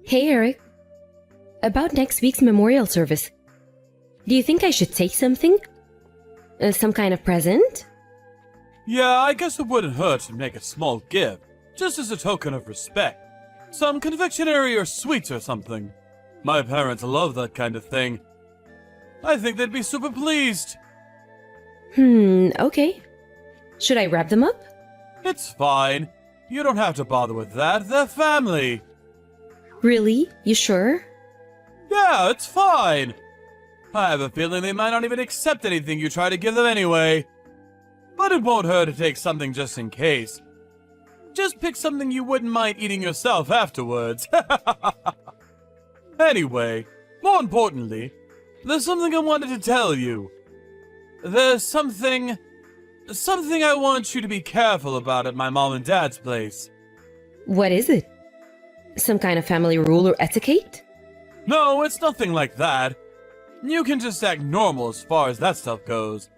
Hey Eric, about next week's memorial service. Do you think I should take something? Some kind of present? Yeah, I guess it wouldn't hurt to make a small gift, just as a token of respect. Some confectionery or sweets or something. My parents love that kind of thing. I think they'd be super pleased. Okay. Should I wrap them up? It's fine. You don't have to bother with that. They're family. Really? You sure? Yeah, it's fine. I have a feeling they might not even accept anything you try to give them anyway. But it won't hurt to take something just in case. Just pick something you wouldn't mind eating yourself afterwards. Anyway, more importantly, there's something I wanted to tell you. There's something I want you to be careful about at my mom and dad's place. What is it? Some kind of family rule or etiquette? No, it's nothing like that. You can just act normal as far as that stuff goes.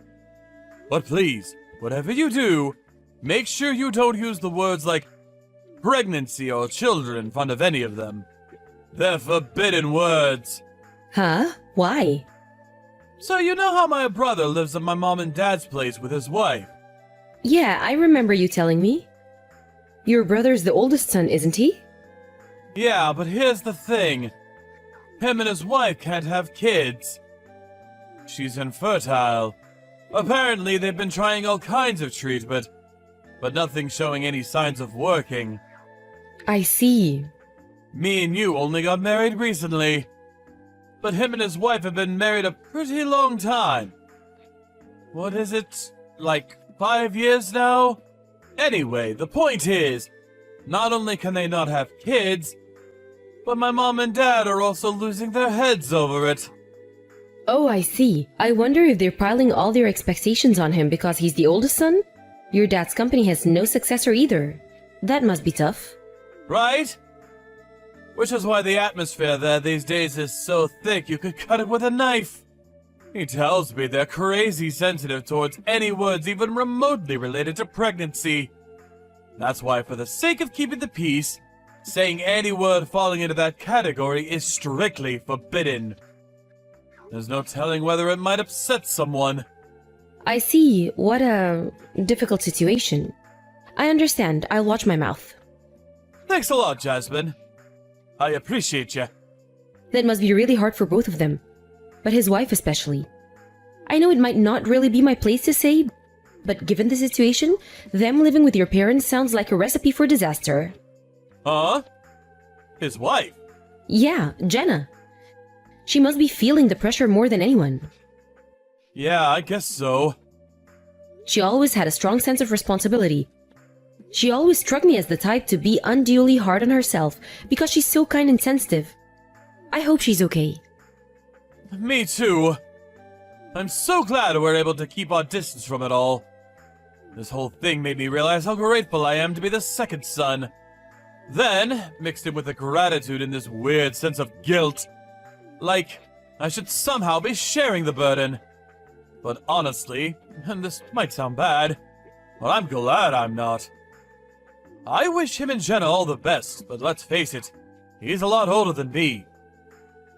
But please, whatever you do, make sure you don't use the words like pregnancy or children in front of any of them. They're forbidden words. Huh? Why? So you know how my brother lives at my mom and dad's place with his wife? Yeah, I remember you telling me. Your brother's the oldest son, isn't he? Yeah, but here's the thing. Him and his wife can't have kids. She's infertile. Apparently, they've been trying all kinds of treatment, but nothing showing any signs of working. I see. Me and you only got married recently, but him and his wife have been married a pretty long time. What is it? Like 5 years now? Anyway, the point is, not only can they not have kids, but my mom and dad are also losing their heads over it. Oh, I see. I wonder if they're piling all their expectations on him because he's the oldest son? Your dad's company has no successor either. That must be tough. Right? Which is why the atmosphere there these days is so thick you could cut it with a knife. He tells me they're crazy sensitive towards any words even remotely related to pregnancy. That's why, for the sake of keeping the peace, saying any word falling into that category is strictly forbidden. There's no telling whether it might upset someone. I see. What a difficult situation. I understand. I'll watch my mouth. Thanks a lot, Jasmine. I appreciate you. That must be really hard for both of them. But his wife especially. I know it might not really be my place to say, but given the situation, them living with your parents sounds like a recipe for disaster. Huh? His wife? Yeah, Jenna. She must be feeling the pressure more than anyone. Yeah, I guess so. She always had a strong sense of responsibility. She always struck me as the type to be unduly hard on herself because she's so kind and sensitive. I hope she's okay. Me too. I'm so glad we're able to keep our distance from it all. This whole thing made me realize how grateful I am to be the second son. Then, mixed in with the gratitude and this weird sense of guilt. Like, I should somehow be sharing the burden. But honestly, and this might sound bad, but I'm glad I'm not. I wish him and Jenna all the best, but let's face it, he's a lot older than me.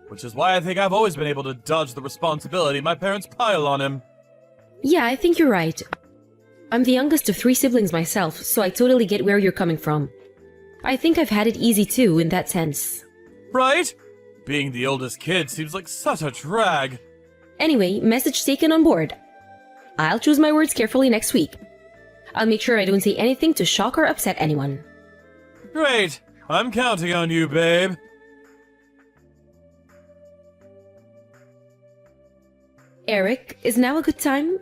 Which is why I think I've always been able to dodge the responsibility my parents pile on him. Yeah, I think you're right. I'm the youngest of 3 siblings myself, so I totally get where you're coming from. I think I've had it easy too, in that sense. Right? Being the oldest kid seems like such a drag. Anyway, message taken on board. I'll choose my words carefully next week. I'll make sure I don't say anything to shock or upset anyone. Great! I'm counting on you, babe. Eric, is now a good time?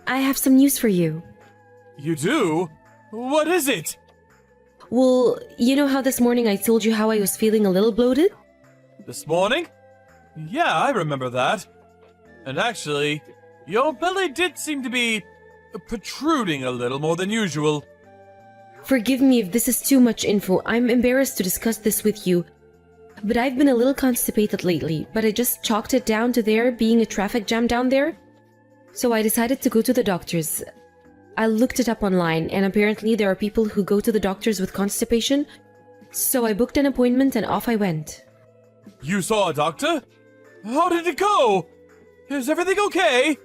I have some news for you. You do? What is it? Well, you know how this morning I told you how I was feeling a little bloated? This morning? Yeah, I remember that. And actually, your belly did seem to be protruding a little more than usual. Forgive me if this is too much info. I'm embarrassed to discuss this with you. But I've been a little constipated lately, but I just chalked it down to there being a traffic jam down there. So I decided to go to the doctors. I looked it up online, and apparently there are people who go to the doctors with constipation. So I booked an appointment and off I went. You saw a doctor? How did it go? Is everything okay?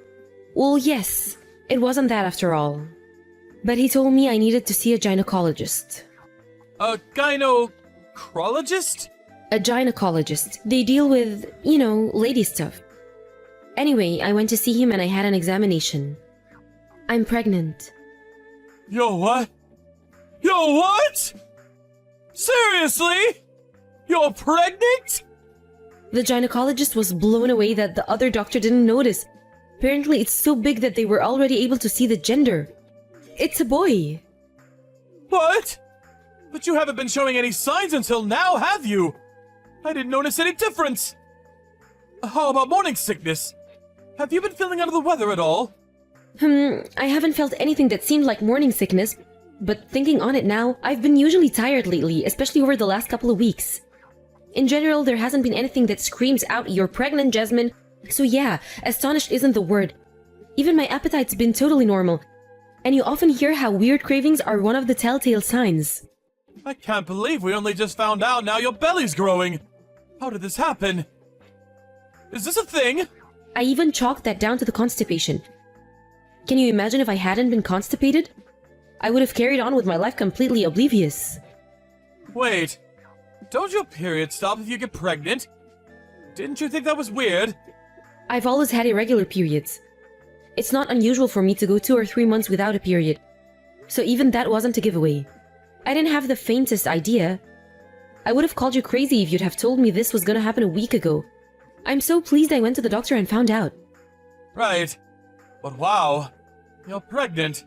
Well, yes, it wasn't that after all. But he told me I needed to see a gynecologist. A gynecologist? A gynecologist. They deal with, lady stuff. Anyway, I went to see him and I had an examination. I'm pregnant. Yo, what? Yo, what? Seriously? You're pregnant? The gynecologist was blown away that the other doctor didn't notice. Apparently, it's so big that they were already able to see the gender. It's a boy. What? But you haven't been showing any signs until now, have you? I didn't notice any difference. How about morning sickness? Have you been feeling under the weather at all? I haven't felt anything that seemed like morning sickness, but thinking on it now, I've been usually tired lately, especially over the last couple of weeks. In general, there hasn't been anything that screams out, "You're pregnant, Jasmine." So yeah, astonished isn't the word. Even my appetite's been totally normal. And you often hear how weird cravings are one of the telltale signs. I can't believe we only just found out now your belly's growing. How did this happen? Is this a thing? I even chalked that down to the constipation. Can you imagine if I hadn't been constipated? I would have carried on with my life completely oblivious. Wait, don't your periods stop if you get pregnant? Didn't you think that was weird? I've always had irregular periods. It's not unusual for me to go 2 or 3 months without a period. So even that wasn't a giveaway. I didn't have the faintest idea. I would have called you crazy if you'd have told me this was gonna happen a week ago. I'm so pleased I went to the doctor and found out. Right. But wow, you're pregnant.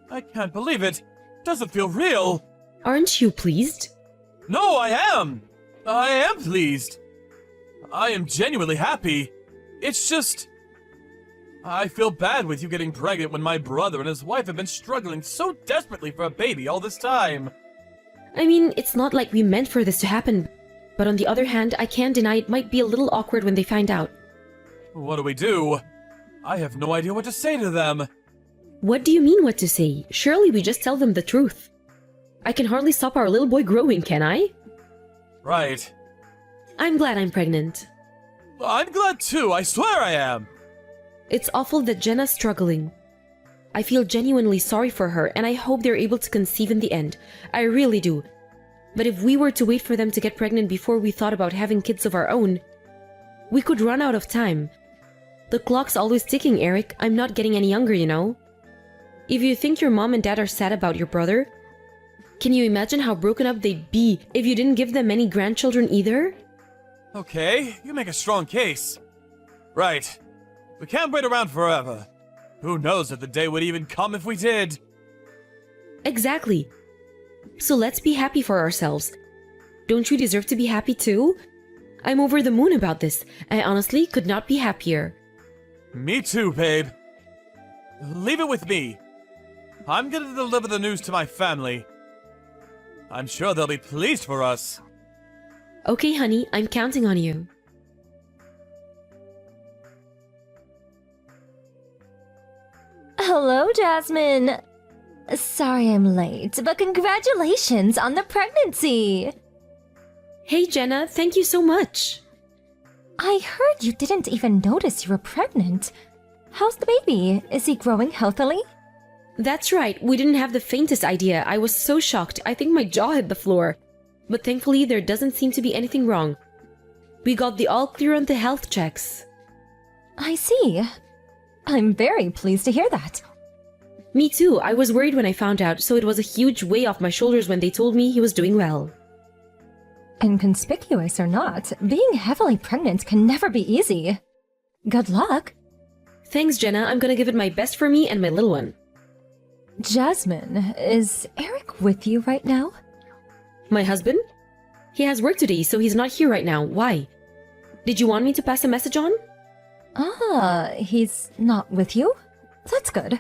I can't believe it. Doesn't feel real. Aren't you pleased? No, I am. I am pleased. I am genuinely happy. It's just... I feel bad with you getting pregnant when my brother and his wife have been struggling so desperately for a baby all this time. I mean, it's not like we meant for this to happen. But on the other hand, I can't deny it might be a little awkward when they find out. What do we do? I have no idea what to say to them. What do you mean what to say? Surely we just tell them the truth. I can hardly stop our little boy growing, can I? Right. I'm glad I'm pregnant. I'm glad too, I swear I am. It's awful that Jenna's struggling. I feel genuinely sorry for her and I hope they're able to conceive in the end. I really do. But if we were to wait for them to get pregnant before we thought about having kids of our own, we could run out of time. The clock's always ticking, Eric. I'm not getting any younger, you know. If you think your mom and dad are sad about your brother, can you imagine how broken up they'd be if you didn't give them any grandchildren either? Okay, you make a strong case. Right. We can't wait around forever. Who knows if the day would even come if we did? Exactly. So let's be happy for ourselves. Don't you deserve to be happy too? I'm over the moon about this. I honestly could not be happier. Me too, babe. Leave it with me. I'm gonna deliver the news to my family. I'm sure they'll be pleased for us. Okay, honey, I'm counting on you. Hello, Jasmine. Sorry I'm late, but congratulations on the pregnancy. Hey, Jenna, thank you so much. I heard you didn't even notice you were pregnant. How's the baby? Is he growing healthily? That's right, we didn't have the faintest idea. I was so shocked, I think my jaw hit the floor. But thankfully, there doesn't seem to be anything wrong. We got the all clear on the health checks. I see. I'm very pleased to hear that. Me too, I was worried when I found out, so it was a huge weight off my shoulders when they told me he was doing well. Inconspicuous or not, being heavily pregnant can never be easy. Good luck. Thanks, Jenna, I'm gonna give it my best for me and my little one. Jasmine, is Eric with you right now? My husband? He has work today, so he's not here right now. Why? Did you want me to pass a message on? Ah, he's not with you? That's good.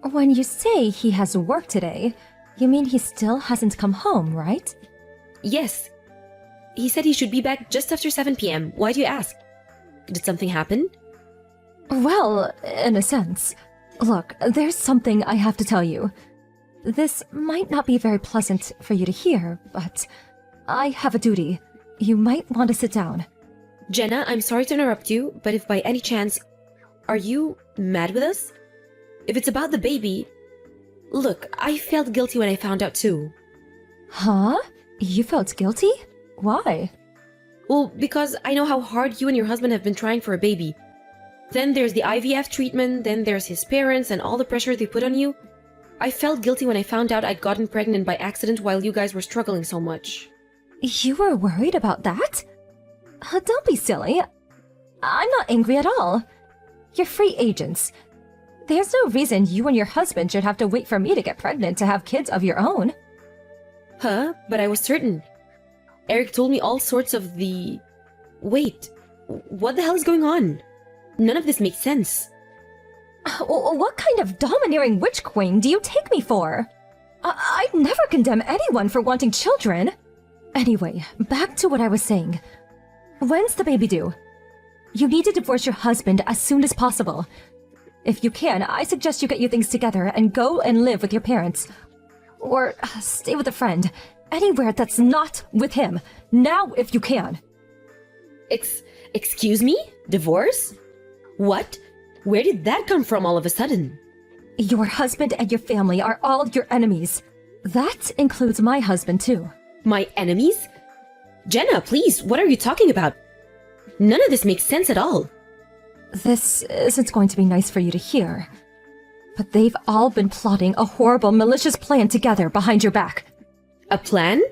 When you say he has work today, you mean he still hasn't come home, right? Yes. He said he should be back just after 7 p.m. Why do you ask? Did something happen? Well, in a sense. Look, there's something I have to tell you. This might not be very pleasant for you to hear, but I have a duty. You might want to sit down. Jenna, I'm sorry to interrupt you, but if by any chance, are you mad with us? If it's about the baby, look, I felt guilty when I found out too. Huh? You felt guilty? Why? Well, because I know how hard you and your husband have been trying for a baby. Then there's the IVF treatment, then there's his parents and all the pressure they put on you. I felt guilty when I found out I'd gotten pregnant by accident while you guys were struggling so much. You were worried about that? Don't be silly. I'm not angry at all. You're free agents. There's no reason you and your husband should have to wait for me to get pregnant to have kids of your own. Huh? But I was certain. Eric told me all sorts of the... Wait, what the hell is going on? None of this makes sense. What kind of domineering witch queen do you take me for? I'd never condemn anyone for wanting children. Anyway, back to what I was saying. When's the baby due? You need to divorce your husband as soon as possible. If you can, I suggest you get your things together and go and live with your parents. Or stay with a friend. Anywhere that's not with him. Now if you can. Excuse me? Divorce? What? Where did that come from all of a sudden? Your husband and your family are all your enemies. That includes my husband too. My enemies? Jenna, please, what are you talking about? None of this makes sense at all. This isn't going to be nice for you to hear. But they've all been plotting a horrible, malicious plan together behind your back. A plan?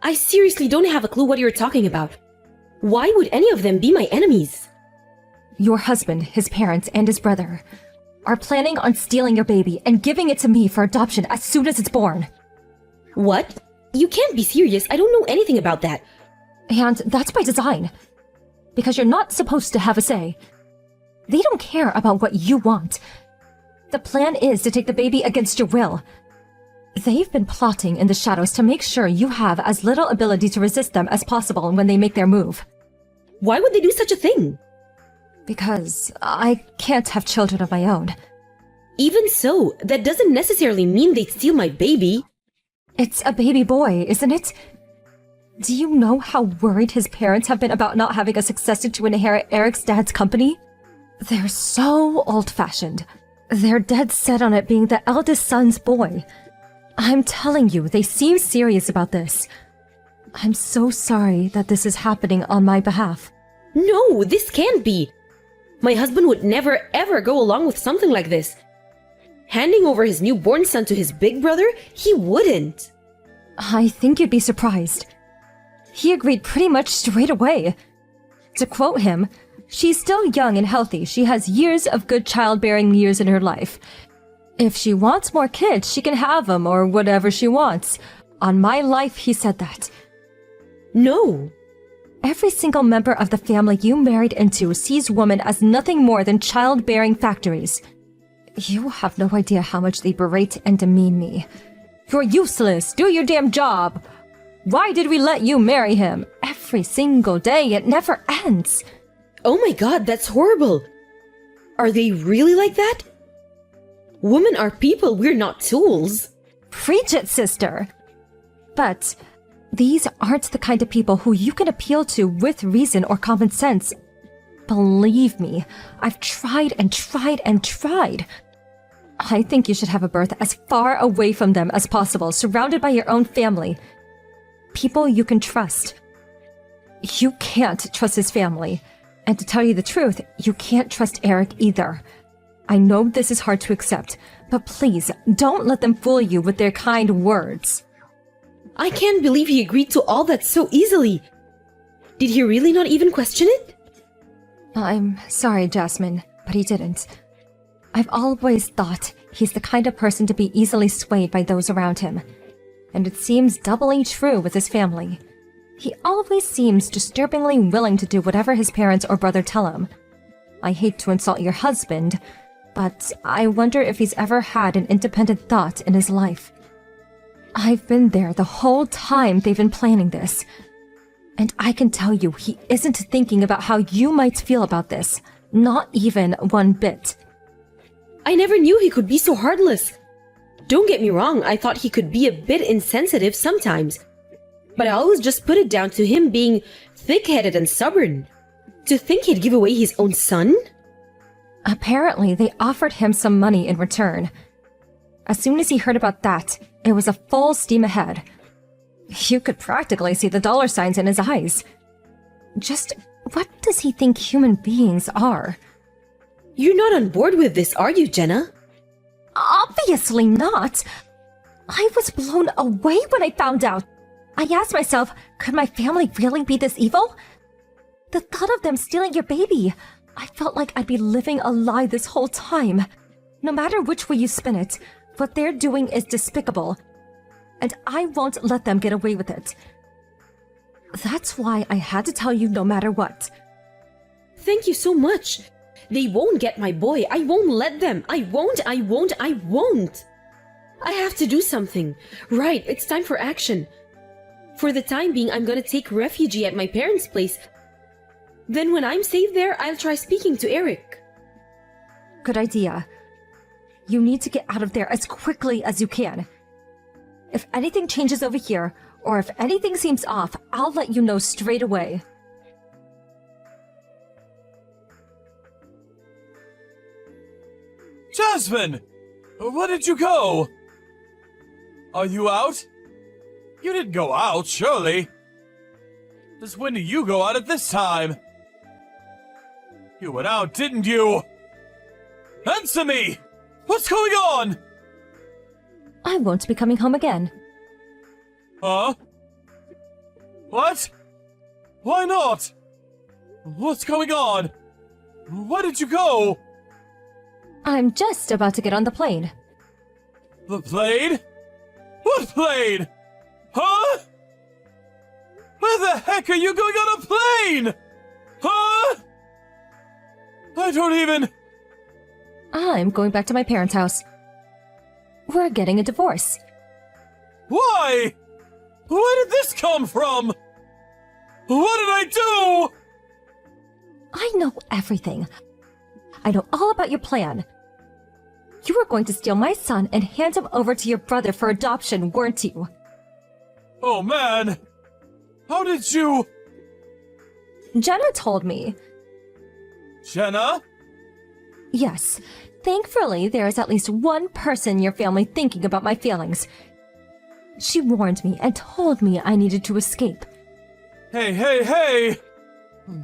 I seriously don't have a clue what you're talking about. Why would any of them be my enemies? Your husband, his parents, and his brother are planning on stealing your baby and giving it to me for adoption as soon as it's born. What? You can't be serious. I don't know anything about that. And that's by design. Because you're not supposed to have a say. They don't care about what you want. The plan is to take the baby against your will. They've been plotting in the shadows to make sure you have as little ability to resist them as possible when they make their move. Why would they do such a thing? Because I can't have children of my own. Even so, that doesn't necessarily mean they'd steal my baby. It's a baby boy, isn't it? Do you know how worried his parents have been about not having a successor to inherit Eric's dad's company? They're so old-fashioned. They're dead set on it being the eldest son's boy. I'm telling you, they seem serious about this. I'm so sorry that this is happening on my behalf. No, this can't be. My husband would never ever go along with something like this. Handing over his newborn son to his big brother? He wouldn't. I think you'd be surprised. He agreed pretty much straight away. To quote him, "She's still young and healthy. She has years of good childbearing years in her life. If she wants more kids, she can have them or whatever she wants. On my life," he said that. No. Every single member of the family you married into sees women as nothing more than childbearing factories. You have no idea how much they berate and demean me. "You're useless. Do your damn job. Why did we let you marry him?" Every single day, it never ends. Oh my god, that's horrible. Are they really like that? Women are people, we're not tools. Preach it, sister. But these aren't the kind of people who you can appeal to with reason or common sense. Believe me, I've tried and tried and tried. I think you should have a birth as far away from them as possible, surrounded by your own family. People you can trust. You can't trust his family. And to tell you the truth, you can't trust Eric either. I know this is hard to accept, but please, don't let them fool you with their kind words. I can't believe he agreed to all that so easily. Did he really not even question it? I'm sorry, Jasmine, but he didn't. I've always thought he's the kind of person to be easily swayed by those around him. And it seems doubly true with his family. He always seems disturbingly willing to do whatever his parents or brother tell him. I hate to insult your husband, but I wonder if he's ever had an independent thought in his life. I've been there the whole time they've been planning this. And I can tell you he isn't thinking about how you might feel about this. Not even one bit. I never knew he could be so heartless. Don't get me wrong, I thought he could be a bit insensitive sometimes. but I always just put it down to him being thick-headed and stubborn. To think he'd give away his own son? Apparently, they offered him some money in return. As soon as he heard about that, it was a full steam ahead. You could practically see the dollar signs in his eyes. Just what does he think human beings are? You're not on board with this, are you, Jenna? Obviously not. I was blown away when I found out. I asked myself, could my family really be this evil? The thought of them stealing your baby, I felt like I'd be living a lie this whole time. No matter which way you spin it, what they're doing is despicable. And I won't let them get away with it. That's why I had to tell you no matter what. Thank you so much. They won't get my boy. I won't let them. I won't. I have to do something. Right, it's time for action. For the time being, I'm gonna take refuge at my parents' place. Then when I'm safe there, I'll try speaking to Eric. Good idea. You need to get out of there as quickly as you can. If anything changes over here, or if anything seems off, I'll let you know straight away. Jasmine! Where did you go? Are you out? You didn't go out, surely. Since when do you go out at this time? You went out, didn't you? Answer me! What's going on? I won't be coming home again. Huh? What? Why not? What's going on? Where did you go? I'm just about to get on the plane. The plane? What plane? Huh? Where the heck are you going on a plane? Huh? I don't even... I'm going back to my parents' house. We're getting a divorce. Why? Where did this come from? What did I do? I know everything. I know all about your plan. You were going to steal my son and hand him over to your brother for adoption, weren't you? Oh man! How did you... Jenna told me. Jenna? Yes. Thankfully, there is at least one person in your family thinking about my feelings. She warned me and told me I needed to escape. Hey!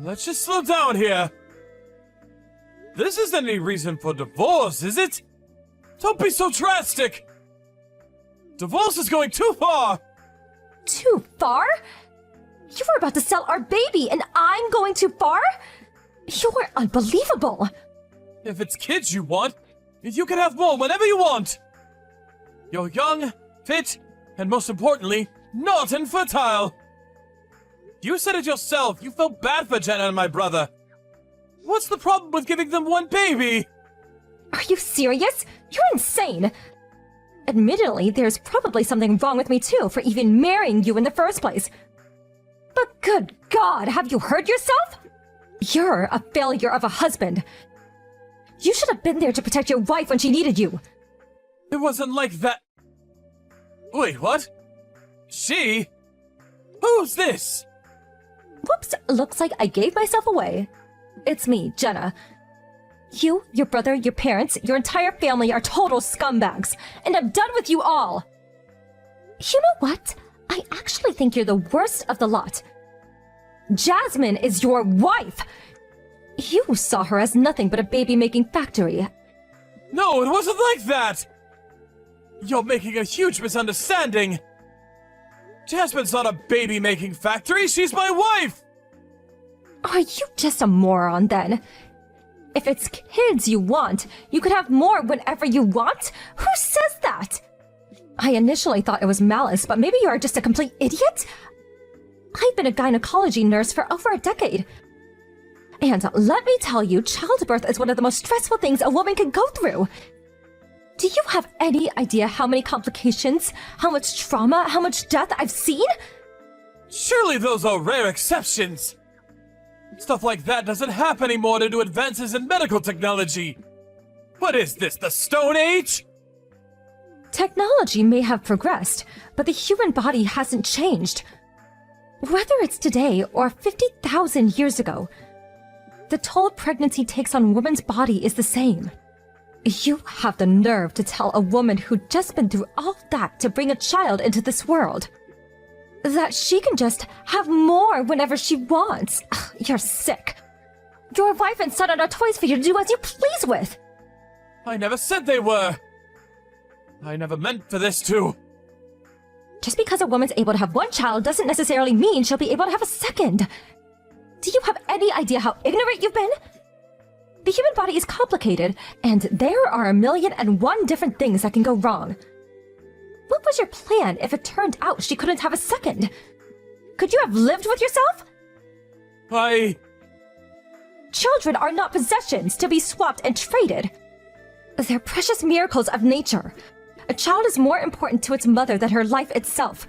Let's just slow down here. This isn't any reason for divorce, is it? Don't be so drastic! Divorce is going too far! Too far? You were about to sell our baby and I'm going too far? You're unbelievable! If it's kids you want, you can have more whenever you want! You're young, fit, and most importantly, not infertile! You said it yourself, you felt bad for Jenna and my brother. What's the problem with giving them one baby? Are you serious? You're insane! Admittedly, there's probably something wrong with me too for even marrying you in the first place. But good God, have you heard yourself? You're a failure of a husband. You should have been there to protect your wife when she needed you. It wasn't like that. Wait, what? She? Who's this? Whoops, looks like I gave myself away. It's me, Jenna. You, your brother, your parents, your entire family are total scumbags, and I'm done with you all! You know what? I actually think you're the worst of the lot. Jasmine is your wife! You saw her as nothing but a baby-making factory. No, it wasn't like that! You're making a huge misunderstanding! Jasmine's not a baby-making factory, she's my wife! Are you just a moron then? If it's kids you want, you could have more whenever you want? Who says that? I initially thought it was malice, but maybe you are just a complete idiot? I've been a gynecology nurse for over a decade. And let me tell you, childbirth is one of the most stressful things a woman can go through. Do you have any idea how many complications, how much trauma, how much death I've seen? Surely those are rare exceptions! Stuff like that doesn't happen anymore due to advances in medical technology! What is this, the Stone Age? Technology may have progressed, but the human body hasn't changed. Whether it's today or 50,000 years ago, the toll pregnancy takes on a woman's body is the same. You have the nerve to tell a woman who'd just been through all that to bring a child into this world that she can just have more whenever she wants. Ugh, you're sick. Your wife and son are not toys for you to do as you please with. I never said they were. I never meant for this to. Just because a woman's able to have one child doesn't necessarily mean she'll be able to have a second. Do you have any idea how ignorant you've been? The human body is complicated, and there are 1,000,001 different things that can go wrong. What was your plan if it turned out she couldn't have a second? Could you have lived with yourself? Children are not possessions to be swapped and traded. They're precious miracles of nature. A child is more important to its mother than her life itself.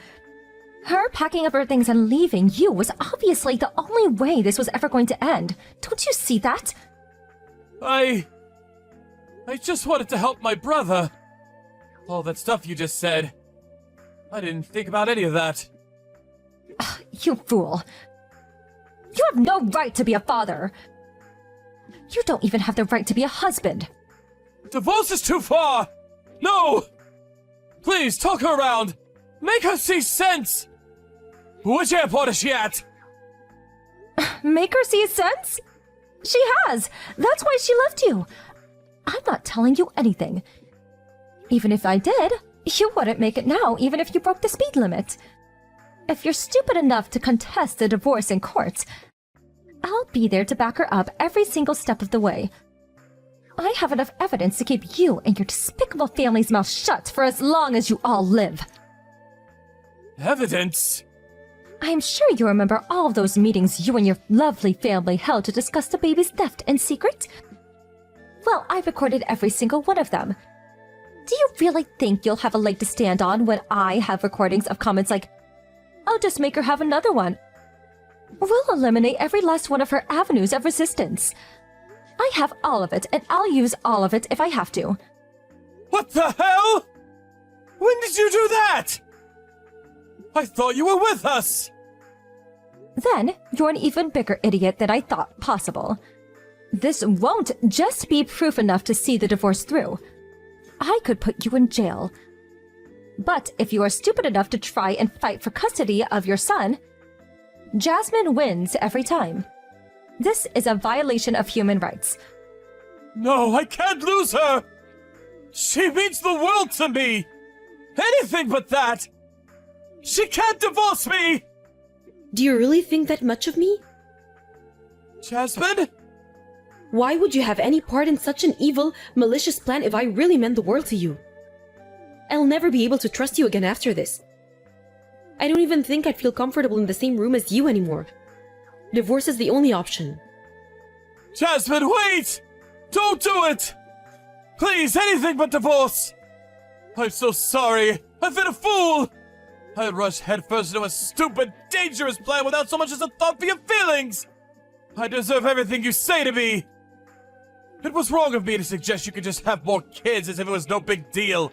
Her packing up her things and leaving you was obviously the only way this was ever going to end. Don't you see that? I just wanted to help my brother. All that stuff you just said. I didn't think about any of that. You fool. You have no right to be a father. You don't even have the right to be a husband. Divorce is too far! No! Please, talk her around! Make her see sense! Which airport is she at? Make her see sense? She has! That's why she left you. I'm not telling you anything. Even if I did, you wouldn't make it now, even if you broke the speed limit. If you're stupid enough to contest the divorce in court, I'll be there to back her up every single step of the way. I have enough evidence to keep you and your despicable family's mouth shut for as long as you all live. Evidence? I'm sure you remember all of those meetings you and your lovely family held to discuss the baby's theft in secret? Well, I recorded every single one of them. Do you really think you'll have a leg to stand on when I have recordings of comments like, "I'll just make her have another one"? We'll eliminate every last one of her avenues of resistance. I have all of it, and I'll use all of it if I have to. What the hell? When did you do that? I thought you were with us! Then, you're an even bigger idiot than I thought possible. This won't just be proof enough to see the divorce through. I could put you in jail. But if you are stupid enough to try and fight for custody of your son, Jasmine wins every time. This is a violation of human rights. No, I can't lose her! She means the world to me! Anything but that! She can't divorce me! Do you really think that much of me? Jasmine? Why would you have any part in such an evil, malicious plan if I really meant the world to you? I'll never be able to trust you again after this. I don't even think I'd feel comfortable in the same room as you anymore. Divorce is the only option. Jasmine, wait! Don't do it! Please, anything but divorce! I'm so sorry. I've been a fool! I rushed headfirst into a stupid, dangerous plan without so much as a thought for your feelings! I deserve everything you say to me! It was wrong of me to suggest you could just have more kids as if it was no big deal.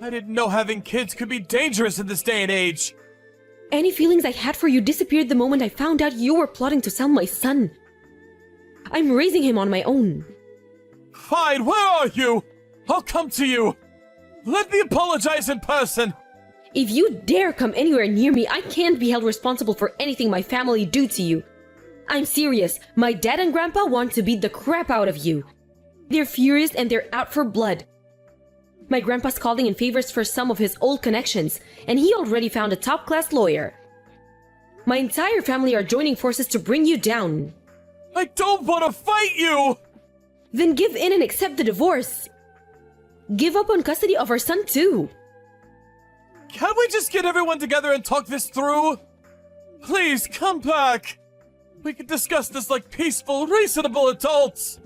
I didn't know having kids could be dangerous in this day and age. Any feelings I had for you disappeared the moment I found out you were plotting to sell my son. I'm raising him on my own. Fine, where are you? I'll come to you. Let me apologize in person. If you dare come anywhere near me, I can't be held responsible for anything my family do to you. I'm serious. My dad and grandpa want to beat the crap out of you. They're furious and they're out for blood. My grandpa's calling in favors for some of his old connections, and he already found a top-class lawyer. My entire family are joining forces to bring you down. I don't want to fight you! Then give in and accept the divorce. Give up on custody of our son too. Can't we just get everyone together and talk this through? Please, come back. We can discuss this like peaceful, reasonable adults.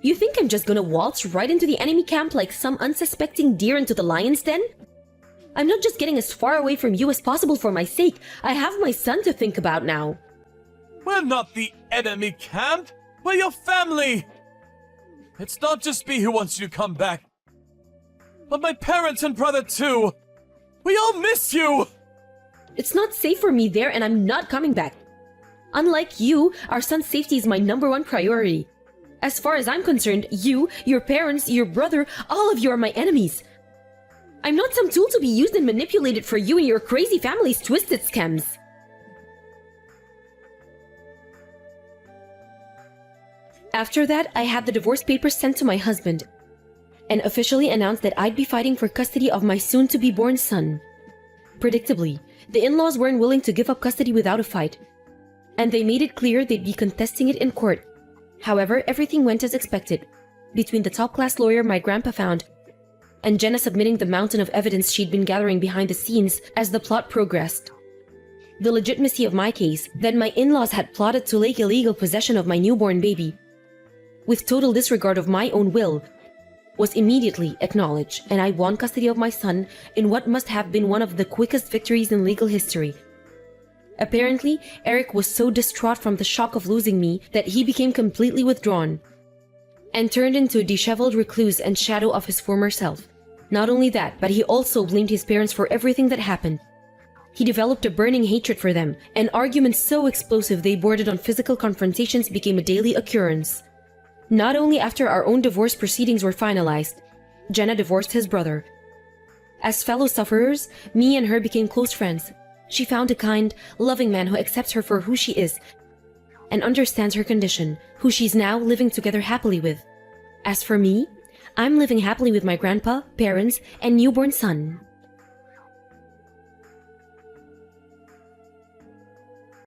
You think I'm just gonna waltz right into the enemy camp like some unsuspecting deer into the lion's den? I'm not just getting as far away from you as possible for my sake. I have my son to think about now. We're not the enemy camp. We're your family. It's not just me who wants you to come back, but my parents and brother too. We all miss you. It's not safe for me there, and I'm not coming back. Unlike you, our son's safety is my #1 priority. As far as I'm concerned, you, your parents, your brother, all of you are my enemies. I'm not some tool to be used and manipulated for you and your crazy family's twisted scams. After that, I had the divorce papers sent to my husband and officially announced that I'd be fighting for custody of my soon-to-be-born son. Predictably, the in-laws weren't willing to give up custody without a fight, and they made it clear they'd be contesting it in court. However, everything went as expected, between the top-class lawyer my grandpa found and Jenna submitting the mountain of evidence she'd been gathering behind the scenes as the plot progressed. The legitimacy of my case, that my in-laws had plotted to take illegal possession of my newborn baby, with total disregard of my own will, was immediately acknowledged, and I won custody of my son in what must have been one of the quickest victories in legal history. Apparently, Eric was so distraught from the shock of losing me that he became completely withdrawn and turned into a disheveled recluse and shadow of his former self. Not only that, but he also blamed his parents for everything that happened. He developed a burning hatred for them, and arguments so explosive they bordered on physical confrontations became a daily occurrence. Not only after our own divorce proceedings were finalized, Jenna divorced his brother. As fellow sufferers, me and her became close friends. She found a kind, loving man who accepts her for who she is and understands her condition, who she's now living together happily with. As for me, I'm living happily with my grandpa, parents, and newborn son.